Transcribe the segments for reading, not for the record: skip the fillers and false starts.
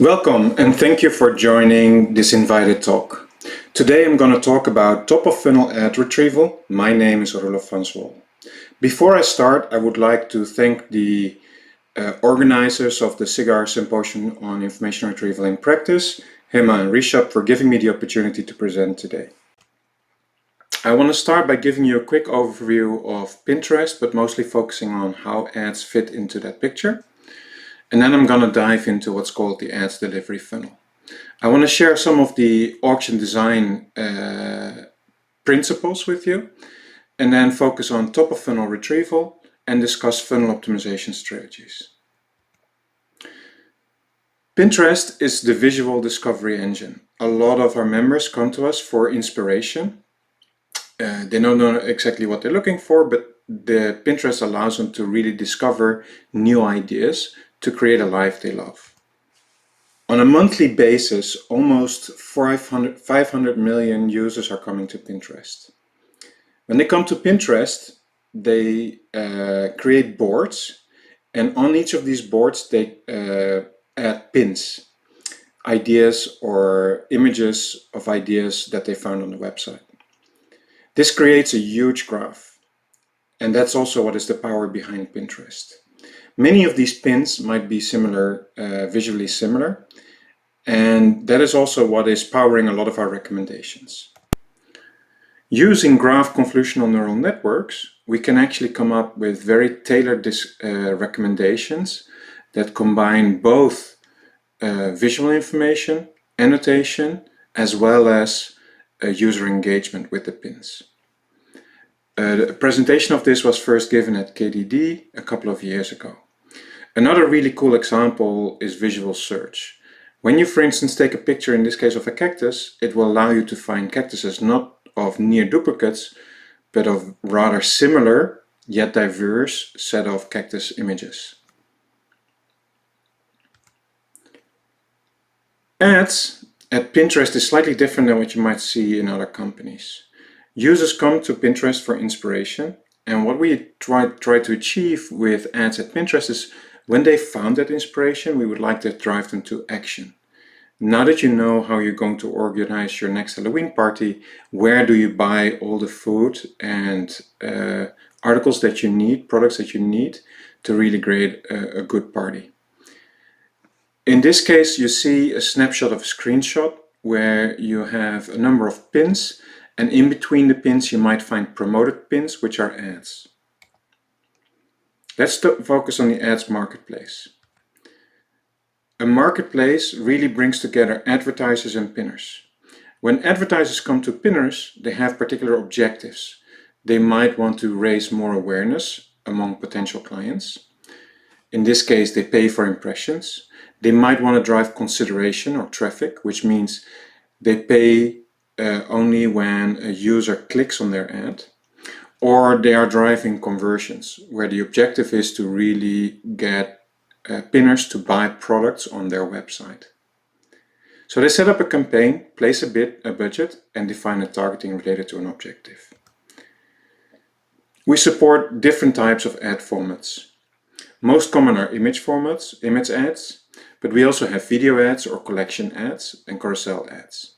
Welcome and thank you for joining this invited talk. Today I'm going to talk about top-of-funnel ad retrieval. My name is Roelof van Zwol. Before I start, I would like to thank the organizers of the SIGIR Symposium on Information Retrieval in Practice, Hema and Rishabh, for giving me the opportunity to present today. I want to start by giving you a quick overview of Pinterest, but mostly focusing on how ads fit into that picture. And then I'm going to dive into what's called the ads delivery funnel. I want to share some of the auction design principles with you, and then focus on top of funnel retrieval and discuss funnel optimization strategies. Pinterest is the visual discovery engine. A lot of our members come to us for inspiration. They don't know exactly what they're looking for, but the Pinterest allows them to really discover new ideas to create a life they love. On a monthly basis, almost 500 million users are coming to Pinterest. When they come to Pinterest, they create boards, and on each of these boards they add pins, ideas or images of ideas that they found on the website. This creates a huge graph, and that's also what is the power behind Pinterest. Many of these pins might be similar, visually similar, and that is also what is powering a lot of our recommendations. Using graph convolutional neural networks, we can actually come up with very tailored recommendations that combine both visual information, annotation, as well as user engagement with the pins. The presentation of this was first given at KDD a couple of years ago. Another really cool example is visual search. When you, for instance, take a picture, in this case of a cactus, it will allow you to find cactuses not of near duplicates, but of rather similar yet diverse set of cactus images. Ads at Pinterest is slightly different than what you might see in other companies. Users come to Pinterest for inspiration, and what we try to achieve with ads at Pinterest is when they found that inspiration, we would like to drive them to action. Now that you know how you're going to organize your next Halloween party, where do you buy all the food and articles that you need, products that you need to really create a good party? In this case, you see a snapshot of a screenshot where you have a number of pins, and in between the pins you might find promoted pins, which are ads. Let's focus on the ads marketplace. A marketplace really brings together advertisers and pinners. When advertisers come to pinners, they have particular objectives. They might want to raise more awareness among potential clients. In this case, they pay for impressions. They might want to drive consideration or traffic, which means they pay only when a user clicks on their ad. Or they are driving conversions, where the objective is to really get pinners to buy products on their website. So they set up a campaign, place a budget, and define a targeting related to an objective. We support different types of ad formats. Most common are image formats, image ads, but we also have video ads or collection ads and carousel ads.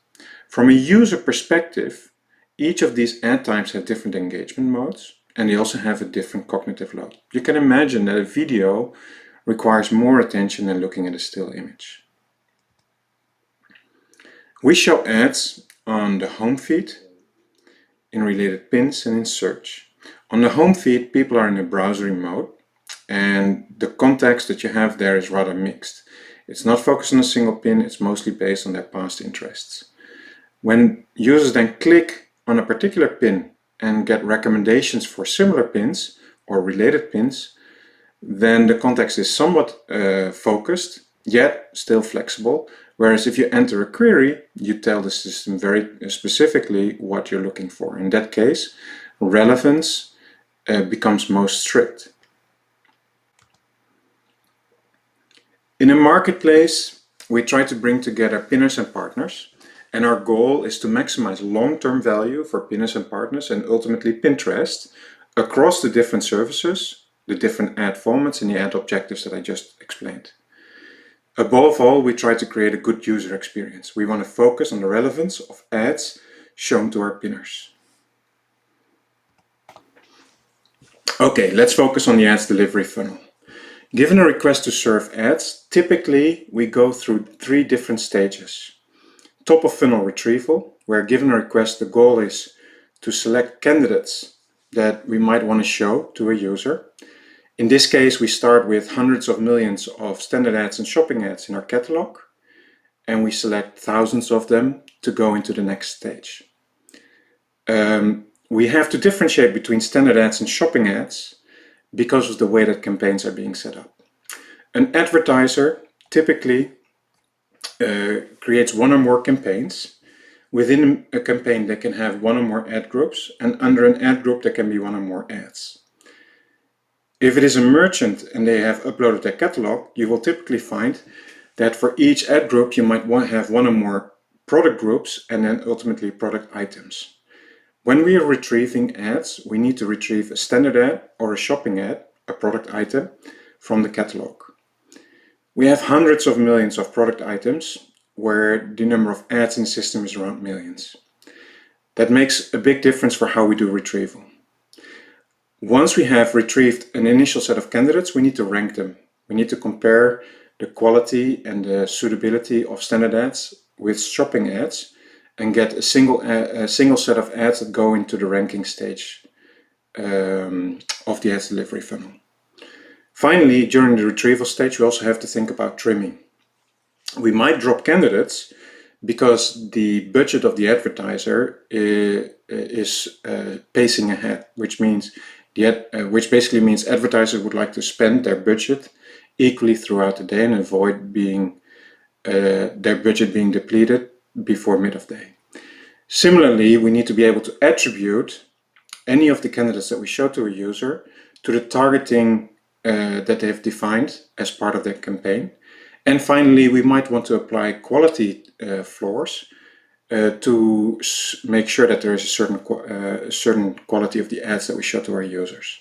From a user perspective, each of these ad types have different engagement modes, and they also have a different cognitive load. You can imagine that a video requires more attention than looking at a still image. We show ads on the home feed, in related pins, and in search. On the home feed, people are in a browsing mode, and the context that you have there is rather mixed. It's not focused on a single pin, it's mostly based on their past interests. When users then click on a particular pin and get recommendations for similar pins or related pins, then the context is somewhat focused, yet still flexible. Whereas if you enter a query, you tell the system very specifically what you're looking for. In that case, relevance becomes most strict. In a marketplace, we try to bring together pinners and partners, and our goal is to maximize long-term value for pinners and partners and ultimately Pinterest across the different services, the different ad formats and the ad objectives that I just explained. Above all, we try to create a good user experience. We want to focus on the relevance of ads shown to our pinners. Okay, let's focus on the ads delivery funnel. Given a request to serve ads, typically we go through 3 different stages. Top of funnel retrieval, where given a request, the goal is to select candidates that we might want to show to a user. In this case, we start with hundreds of millions of standard ads and shopping ads in our catalog, and we select thousands of them to go into the next stage. We have to differentiate between standard ads and shopping ads because of the way that campaigns are being set up. An advertiser typically creates 1 or more campaigns. Within a campaign, they can have 1 or more ad groups, and under an ad group, there can be 1 or more ads. If it is a merchant and they have uploaded their catalog, you will typically find that for each ad group, you might have 1 or more product groups and then ultimately product items. When we are retrieving ads, we need to retrieve a standard ad or a shopping ad, a product item, from the catalog. We have hundreds of millions of product items where the number of ads in the system is around millions. That makes a big difference for how we do retrieval. Once we have retrieved an initial set of candidates, we need to rank them. We need to compare the quality and the suitability of standard ads with shopping ads and get a single set of ads that go into the ranking stage of the ads delivery funnel. Finally, during the retrieval stage, we also have to think about trimming. We might drop candidates because the budget of the advertiser is pacing ahead, which basically means advertisers would like to spend their budget equally throughout the day and avoid their budget being depleted before mid of day. Similarly, we need to be able to attribute any of the candidates that we show to a user to the targeting that they have defined as part of their campaign. And finally, we might want to apply quality floors to make sure that there is a certain quality of the ads that we show to our users.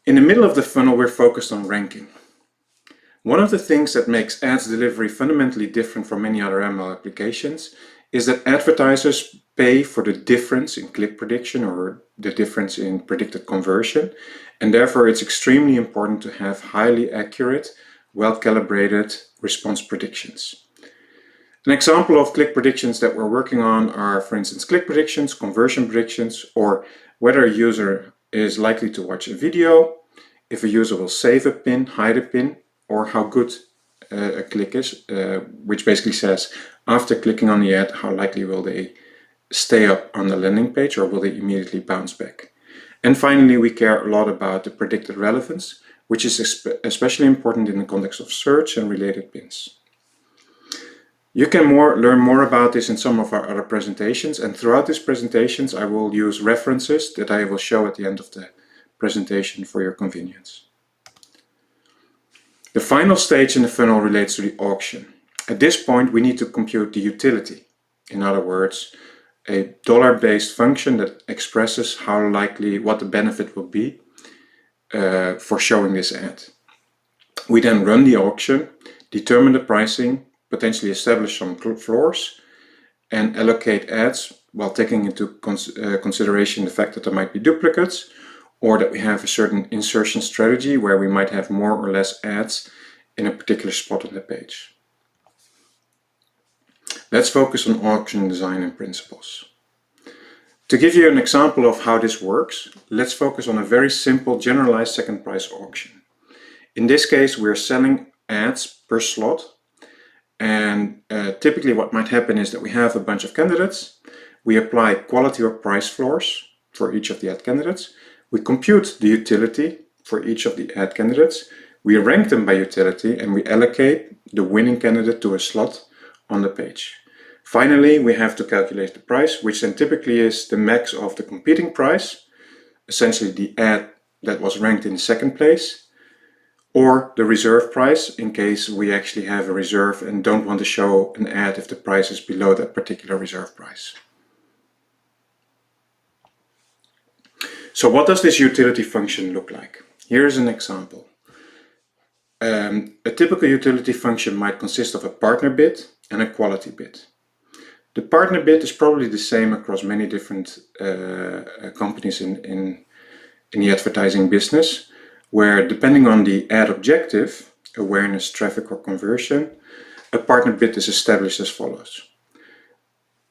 In the middle of the funnel, we're focused on ranking. One of the things that makes ads delivery fundamentally different from many other ML applications is that advertisers pay for the difference in click prediction or the difference in predicted conversion, and therefore it's extremely important to have highly accurate, well-calibrated response predictions. An example of click predictions that we're working on are, for instance, click predictions, conversion predictions, or whether a user is likely to watch a video, if a user will save a pin, hide a pin, or how good a click is, which basically says after clicking on the ad, how likely will they stay up on the landing page or will they immediately bounce back. And finally, we care a lot about the predicted relevance, which is especially important in the context of search and related pins. You can learn more about this in some of our other presentations, and throughout these presentations I will use references that I will show at the end of the presentation for your convenience. The final stage in the funnel relates to the auction. At this point we need to compute the utility. In other words, a dollar-based function that expresses what the benefit will be for showing this ad. We then run the auction, determine the pricing, potentially establish some floors, and allocate ads while taking into consideration the fact that there might be duplicates, or that we have a certain insertion strategy where we might have more or less ads in a particular spot on the page. Let's focus on auction design and principles. To give you an example of how this works, let's focus on a very simple generalized second price auction. In this case, we're selling ads per slot, and typically what might happen is that we have a bunch of candidates, we apply quality or price floors for each of the ad candidates, we compute the utility for each of the ad candidates. We rank them by utility and we allocate the winning candidate to a slot on the page. Finally, we have to calculate the price, which then typically is the max of the competing price, essentially the ad that was ranked in second place, or the reserve price in case we actually have a reserve and don't want to show an ad if the price is below that particular reserve price. So what does this utility function look like? Here's an example. A typical utility function might consist of a partner bid and a quality bid. The partner bid is probably the same across many different companies in the advertising business, where depending on the ad objective, awareness, traffic or conversion, a partner bid is established as follows.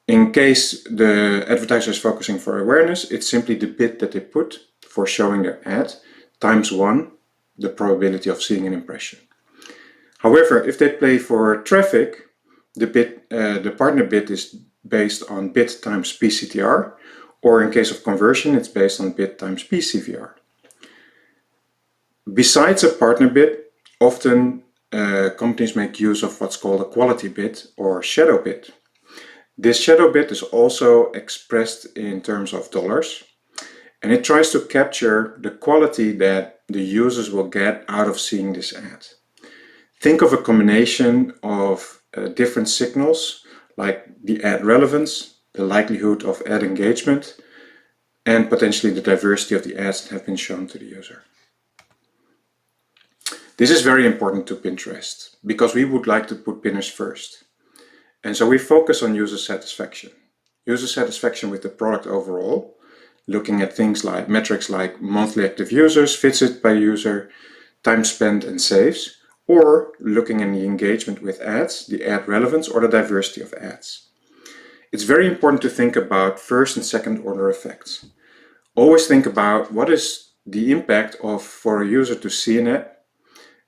In case the advertiser is focusing for awareness, it's simply the bid that they put for showing their ad times 1, the probability of seeing an impression. However, if they play for traffic, the partner bid is based on bid times PCTR, or in case of conversion, it's based on bid times PCVR. Besides a partner bid, often companies make use of what's called a quality bid or shadow bid. This shadow bid is also expressed in terms of dollars, and it tries to capture the quality that the users will get out of seeing this ad. Think of a combination of different signals like the ad relevance, the likelihood of ad engagement, and potentially the diversity of the ads that have been shown to the user. This is very important to Pinterest because we would like to put pinners first. And so we focus on user satisfaction. User satisfaction with the product overall, looking at things like metrics like monthly active users, visits by user, time spent and saves, or looking at the engagement with ads, the ad relevance or the diversity of ads. It's very important to think about first and second order effects. Always think about what is the impact for a user to see an ad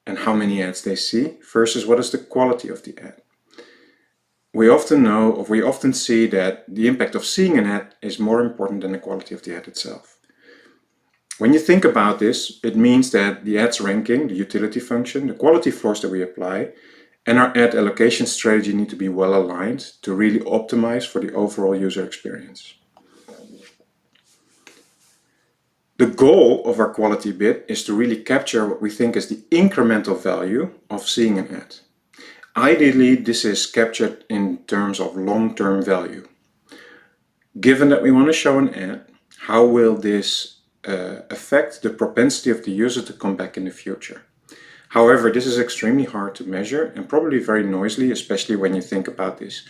and how many ads they see versus what is the quality of the ad. We often see that the impact of seeing an ad is more important than the quality of the ad itself. When you think about this, it means that the ads ranking, the utility function, the quality floors that we apply, and our ad allocation strategy need to be well aligned to really optimize for the overall user experience. The goal of our quality bid is to really capture what we think is the incremental value of seeing an ad. Ideally, this is captured in terms of long-term value. Given that we want to show an ad, how will this affect the propensity of the user to come back in the future? However, this is extremely hard to measure and probably very noisy, especially when you think about this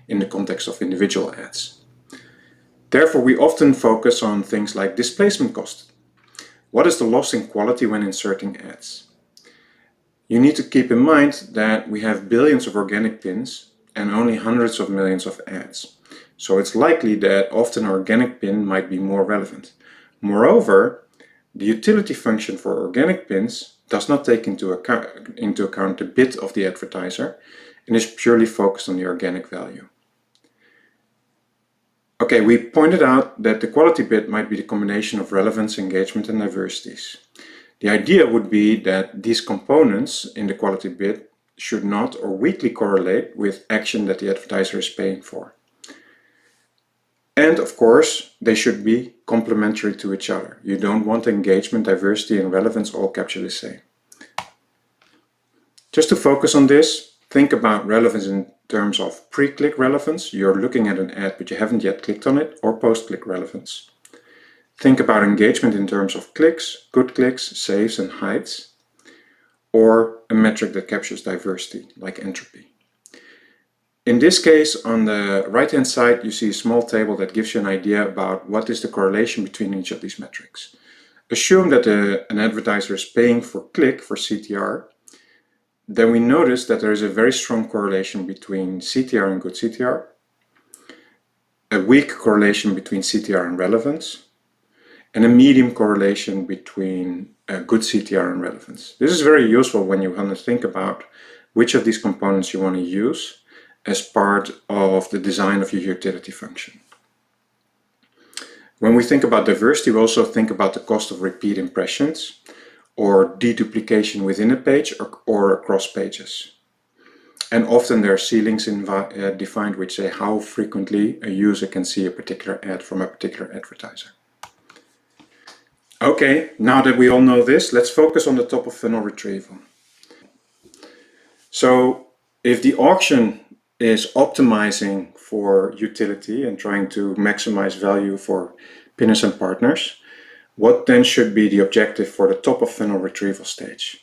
in the context of individual ads. Therefore, we often focus on things like displacement cost. What is the loss in quality when inserting ads? You need to keep in mind that we have billions of organic pins and only hundreds of millions of ads. So it's likely that often an organic pin might be more relevant. Moreover, the utility function for organic pins does not take into account the bid of the advertiser and is purely focused on the organic value. Okay, we pointed out that the quality bid might be the combination of relevance, engagement, and diversities. The idea would be that these components in the quality bid should not or weakly correlate with action that the advertiser is paying for. And of course, they should be complementary to each other. You don't want engagement, diversity, and relevance all captured the same. Just to focus on this, think about relevance in terms of pre-click relevance. You're looking at an ad but you haven't yet clicked on it, or post-click relevance. Think about engagement in terms of clicks, good clicks, saves and hides, or a metric that captures diversity, like entropy. In this case, on the right-hand side, you see a small table that gives you an idea about what is the correlation between each of these metrics. Assume that an advertiser is paying for click, for CTR, then we notice that there is a very strong correlation between CTR and good CTR, a weak correlation between CTR and relevance, and a medium correlation between good CTR and relevance. This is very useful when you want to think about which of these components you want to use as part of the design of your utility function. When we think about diversity, we also think about the cost of repeat impressions, or deduplication within a page or across pages. And often there are ceilings defined which say how frequently a user can see a particular ad from a particular advertiser. Okay, now that we all know this, let's focus on the top of funnel retrieval. So if the auction is optimizing for utility and trying to maximize value for pinners and partners, what then should be the objective for the top of funnel retrieval stage?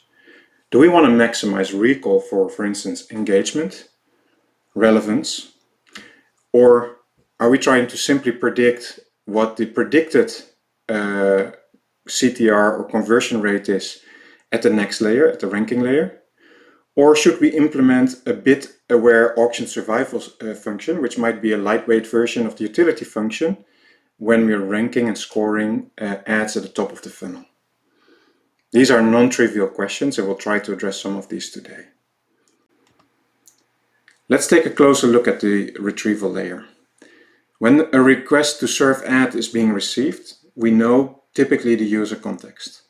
Do we want to maximize recall for instance, engagement, relevance, or are we trying to simply predict what the predicted CTR or conversion rate is at the next layer, at the ranking layer? Or should we implement a bit aware auction survival function, which might be a lightweight version of the utility function when we're ranking and scoring ads at the top of the funnel? These are non-trivial questions, and we'll try to address some of these today. Let's take a closer look at the retrieval layer. When a request to serve ad is being received, we know typically the user context.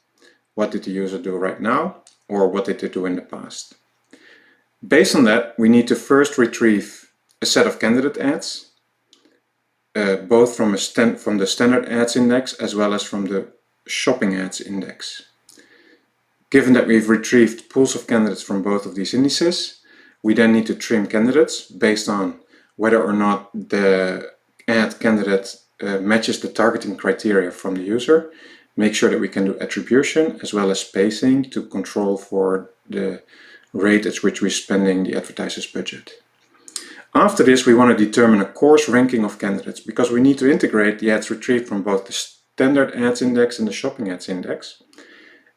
What did the user do right now, or what did they do in the past? Based on that, we need to first retrieve a set of candidate ads, both from the standard ads index as well as from the shopping ads index. Given that we've retrieved pools of candidates from both of these indices, we then need to trim candidates based on whether or not the ad candidate matches the targeting criteria from the user, make sure that we can do attribution as well as spacing to control for the rate at which we're spending the advertiser's budget. After this, we want to determine a coarse ranking of candidates because we need to integrate the ads retrieved from both the standard ads index and the shopping ads index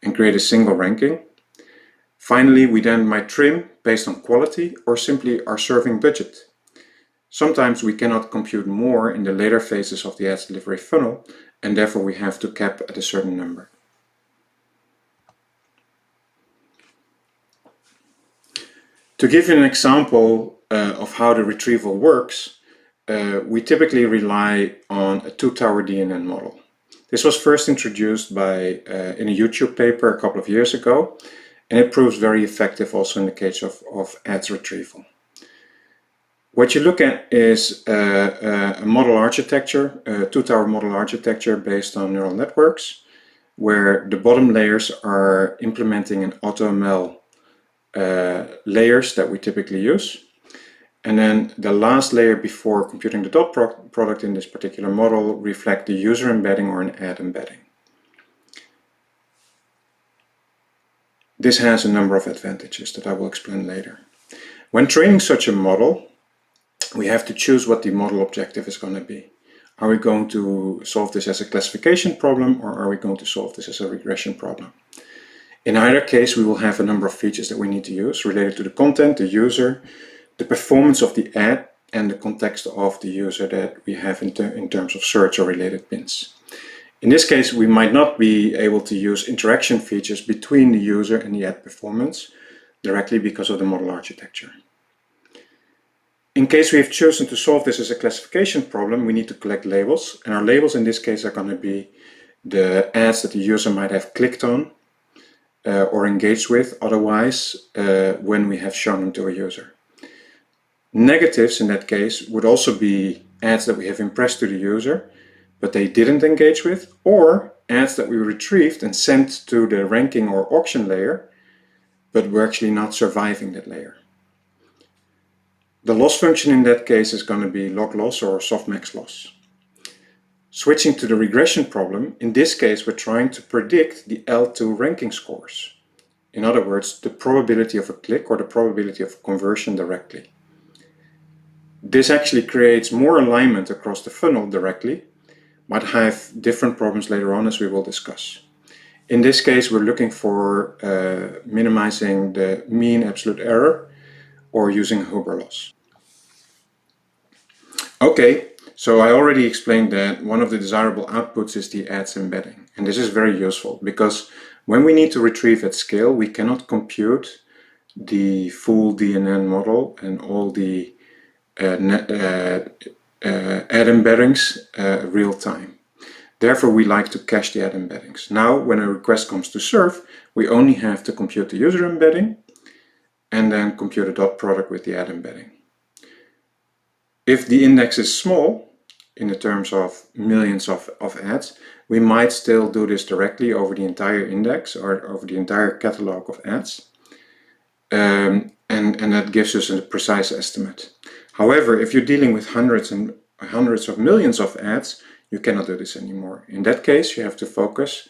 and create a single ranking. Finally, we then might trim based on quality or simply our serving budget. Sometimes we cannot compute more in the later phases of the ads delivery funnel, and therefore we have to cap at a certain number. To give you an example of how the retrieval works, we typically rely on a two-tower DNN model. This was first introduced in a YouTube paper a couple of years ago, and it proves very effective also in the case of ads retrieval. What you look at is a model architecture, a two-tower model architecture based on neural networks, where the bottom layers are implementing an AutoML layers that we typically use. And then the last layer before computing the dot product in this particular model reflect the user embedding or an ad embedding. This has a number of advantages that I will explain later. When training such a model, we have to choose what the model objective is going to be. Are we going to solve this as a classification problem, or are we going to solve this as a regression problem? In either case, we will have a number of features that we need to use related to the content, the user, the performance of the ad, and the context of the user that we have in terms of search or related pins. In this case, we might not be able to use interaction features between the user and the ad performance directly because of the model architecture. In case we have chosen to solve this as a classification problem, we need to collect labels, and our labels in this case are going to be the ads that the user might have clicked on or engaged with otherwise when we have shown them to a user. Negatives in that case would also be ads that we have impressed to the user but they didn't engage with, or ads that we retrieved and sent to the ranking or auction layer but were actually not surviving that layer. The loss function in that case is going to be log loss or softmax loss. Switching to the regression problem, in this case we're trying to predict the L2 ranking scores. In other words, the probability of a click or the probability of conversion directly. This actually creates more alignment across the funnel directly, might have different problems later on as we will discuss. In this case we're looking for minimizing the mean absolute error or using Huber loss. Okay, so I already explained that one of the desirable outputs is the ads embedding, and this is very useful because when we need to retrieve at scale, we cannot compute the full DNN model and all the ad embeddings real time. Therefore, we like to cache the ad embeddings. Now, when a request comes to serve, we only have to compute the user embedding and then compute a dot product with the ad embedding. If the index is small, in the terms of millions of ads, we might still do this directly over the entire index or over the entire catalog of ads. And that gives us a precise estimate. However, if you're dealing with hundreds of millions of ads, you cannot do this anymore. In that case, you have to focus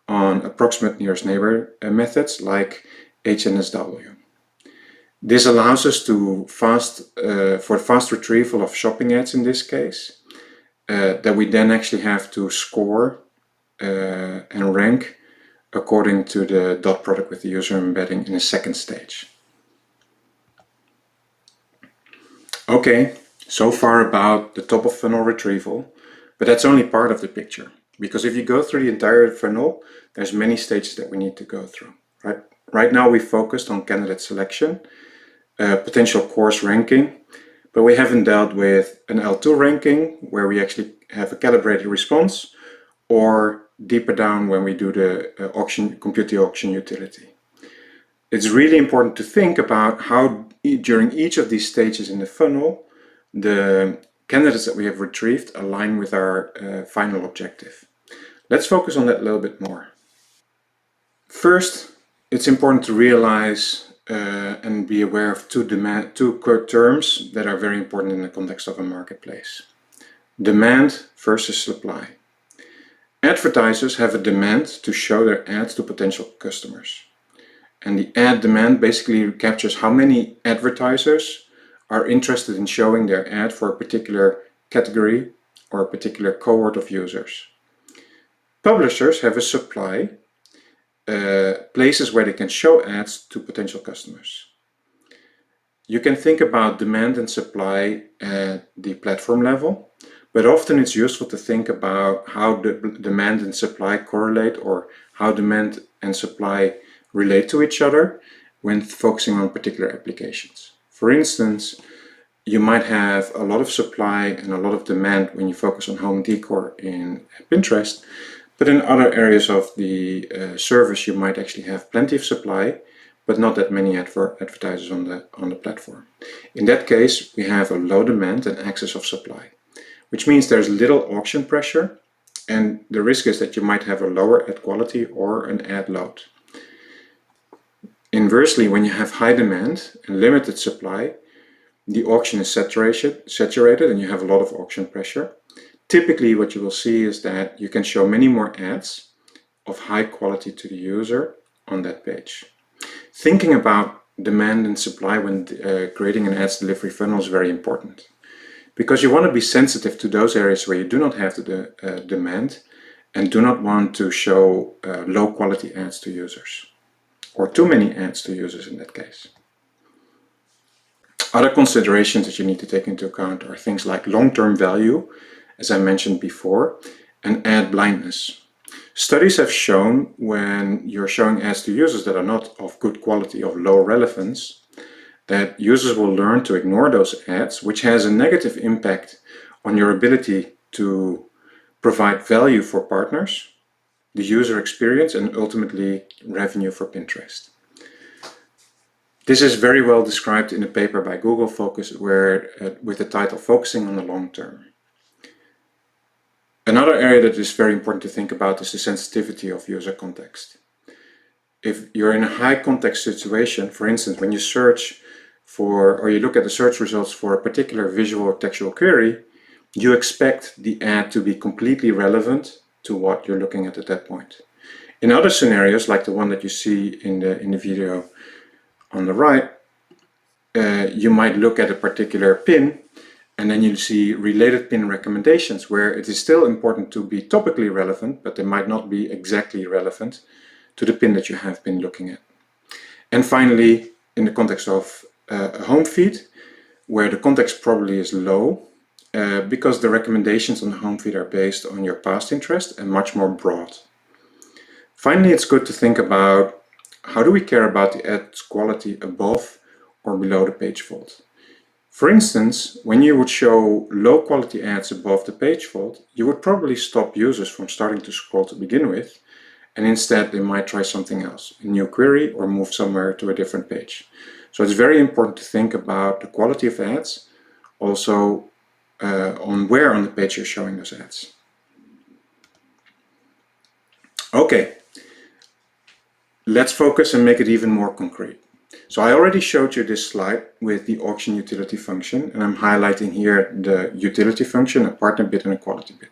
on approximate nearest neighbor methods like HNSW. This allows us to for fast retrieval of shopping ads in this case, that we then actually have to score and rank according to the dot product with the user embedding in a second stage. Okay, so far about the top of funnel retrieval, but that's only part of the picture. Because if you go through the entire funnel, there's many stages that we need to go through. Right now we focused on candidate selection, potential course ranking, but we haven't dealt with an L2 ranking where we actually have a calibrated response, or deeper down when we do the compute the auction utility. It's really important to think about how during each of these stages in the funnel, the candidates that we have retrieved align with our final objective. Let's focus on that a little bit more. First, it's important to realize and be aware of two terms that are very important in the context of a marketplace. Demand versus supply. Advertisers have a demand to show their ads to potential customers. And the ad demand basically captures how many advertisers are interested in showing their ad for a particular category or a particular cohort of users. Publishers have a supply, places where they can show ads to potential customers. You can think about demand and supply at the platform level, but often it's useful to think about how the demand and supply correlate, or how demand and supply relate to each other when focusing on particular applications. For instance, you might have a lot of supply and a lot of demand when you focus on home decor in Pinterest, but in other areas of the service you might actually have plenty of supply, but not that many advertisers on the platform. In that case, we have a low demand and excess of supply, which means there's little auction pressure, and the risk is that you might have a lower ad quality or an ad load. Inversely, when you have high demand and limited supply, the auction is saturated and you have a lot of auction pressure. Typically, what you will see is that you can show many more ads of high quality to the user on that page. Thinking about demand and supply when creating an ads delivery funnel is very important, because you want to be sensitive to those areas where you do not have the demand and do not want to show low quality ads to users, or too many ads to users in that case. Other considerations that you need to take into account are things like long-term value, as I mentioned before, and ad blindness. Studies have shown when you're showing ads to users that are not of good quality, of low relevance, that users will learn to ignore those ads, which has a negative impact on your ability to provide value for partners, the user experience, and ultimately revenue for Pinterest. This is very well described in a paper by Google Focus with the title Focusing on the Long Term. Another area that is very important to think about is the sensitivity of user context. If you're in a high context situation, for instance, when you search for, or you look at the search results for a particular visual or textual query, you expect the ad to be completely relevant to what you're looking at that point. In other scenarios, like the one that you see in the video on the right, you might look at a particular pin and then you see related pin recommendations where it is still important to be topically relevant, but they might not be exactly relevant to the pin that you have been looking at. And finally, in the context of a home feed, where the context probably is low, because the recommendations on the home feed are based on your past interest and much more broad. Finally, it's good to think about how do we care about the ad's quality above or below the page fault. For instance, when you would show low quality ads above the page fold, you would probably stop users from starting to scroll to begin with, and instead they might try something else, a new query, or move somewhere to a different page. So it's very important to think about the quality of ads, also on where on the page you're showing those ads. Okay, let's focus and make it even more concrete. So I already showed you this slide with the auction utility function, and I'm highlighting here the utility function, a partner bid and a quality bid.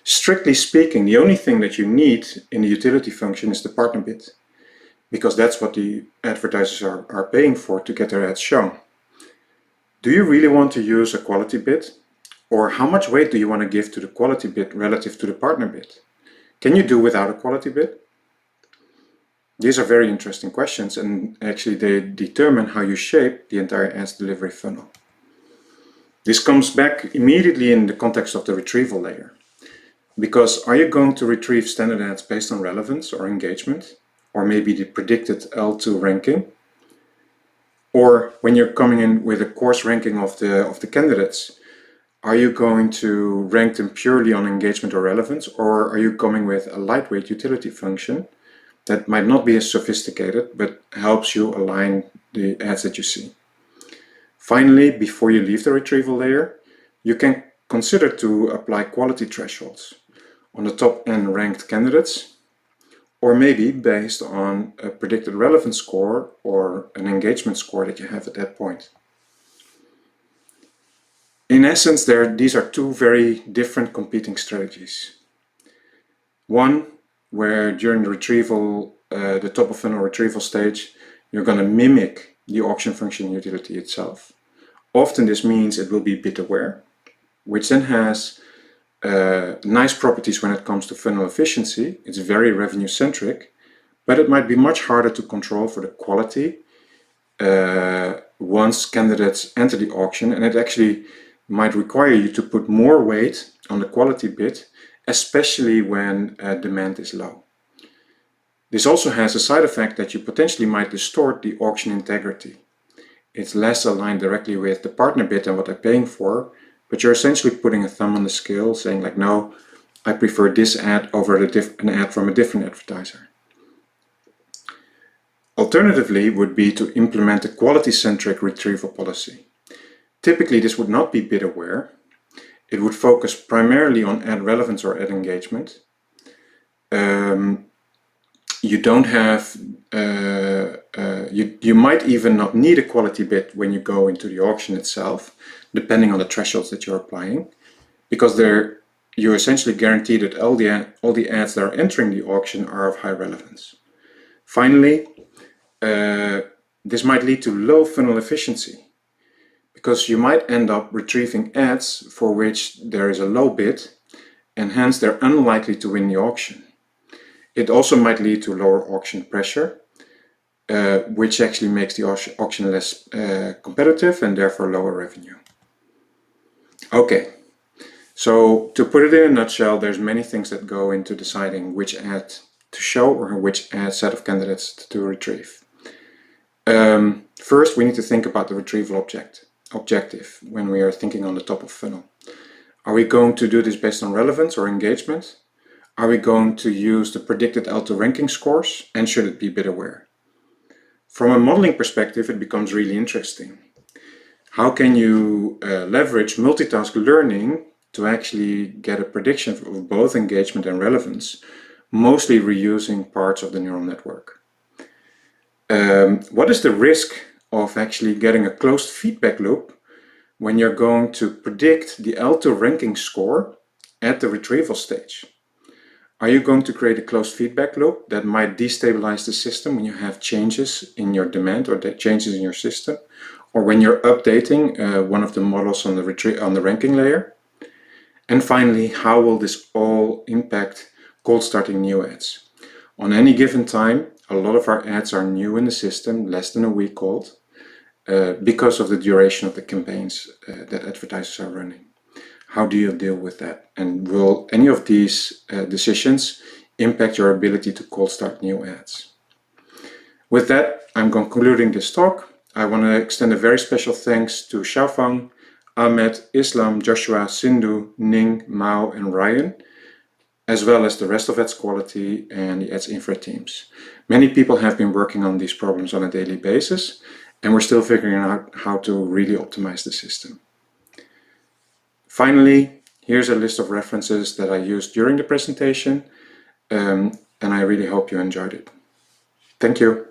Strictly speaking, the only thing that you need in the utility function is the partner bid, because that's what the advertisers are paying for to get their ads shown. Do you really want to use a quality bid? Or how much weight do you want to give to the quality bid relative to the partner bid? Can you do without a quality bid? These are very interesting questions, and actually they determine how you shape the entire ads delivery funnel. This comes back immediately in the context of the retrieval layer. Because are you going to retrieve standard ads based on relevance or engagement, or maybe the predicted L2 ranking? Or when you're coming in with a coarse ranking of the candidates, are you going to rank them purely on engagement or relevance, or are you coming with a lightweight utility function that might not be as sophisticated, but helps you align the ads that you see? Finally, before you leave the retrieval layer, you can consider to apply quality thresholds on the top N ranked candidates, or maybe based on a predicted relevance score or an engagement score that you have at that point. In essence, these are two very different competing strategies. One, where during the retrieval, the top of funnel retrieval stage, you're going to mimic the auction function utility itself. Often this means it will be bid aware, which then has nice properties when it comes to funnel efficiency. It's very revenue centric, but it might be much harder to control for the quality once candidates enter the auction, and it actually might require you to put more weight on the quality bid, especially when demand is low. This also has a side effect that you potentially might distort the auction integrity. It's less aligned directly with the partner bid and what they're paying for, but you're essentially putting a thumb on the scale, saying like, no, I prefer this ad over an ad from a different advertiser. Alternatively would be to implement a quality-centric retrieval policy. Typically, this would not be bid aware. It would focus primarily on ad relevance or ad engagement. You don't have, you might even not need a quality bid when you go into the auction itself, depending on the thresholds that you're applying, because you're essentially guaranteed that all the ads that are entering the auction are of high relevance. Finally, this might lead to low funnel efficiency, because you might end up retrieving ads for which there is a low bid, and hence they're unlikely to win the auction. It also might lead to lower auction pressure, which actually makes the auction less competitive and therefore lower revenue. Okay, so to put it in a nutshell, there's many things that go into deciding which ad to show or which set of candidates to retrieve. First, we need to think about the retrieval objective when we are thinking on the top of funnel. Are we going to do this based on relevance or engagement? Are we going to use the predicted L2 ranking scores, and should it be bid aware? From a modeling perspective, it becomes really interesting. How can you leverage multitask learning to actually get a prediction of both engagement and relevance, mostly reusing parts of the neural network? What is the risk of actually getting a closed feedback loop when you're going to predict the L2 ranking score at the retrieval stage? Are you going to create a closed feedback loop that might destabilize the system when you have changes in your demand or changes in your system, or when you're updating one of the models on the ranking layer? And finally, how will this all impact cold starting new ads? On any given time, a lot of our ads are new in the system, less than a week old, because of the duration of the campaigns that advertisers are running. How do you deal with that? And will any of these decisions impact your ability to cold start new ads? With that, I'm concluding this talk. I want to extend a very special thanks to Xiaofang, Ahmed, Islam, Joshua, Sindhu, Ning, Mao, and Ryan, as well as the rest of Ads Quality and the Ads Infra teams. Many people have been working on these problems on a daily basis, and we're still figuring out how to really optimize the system. Finally, here's a list of references that I used during the presentation, and I really hope you enjoyed it. Thank you.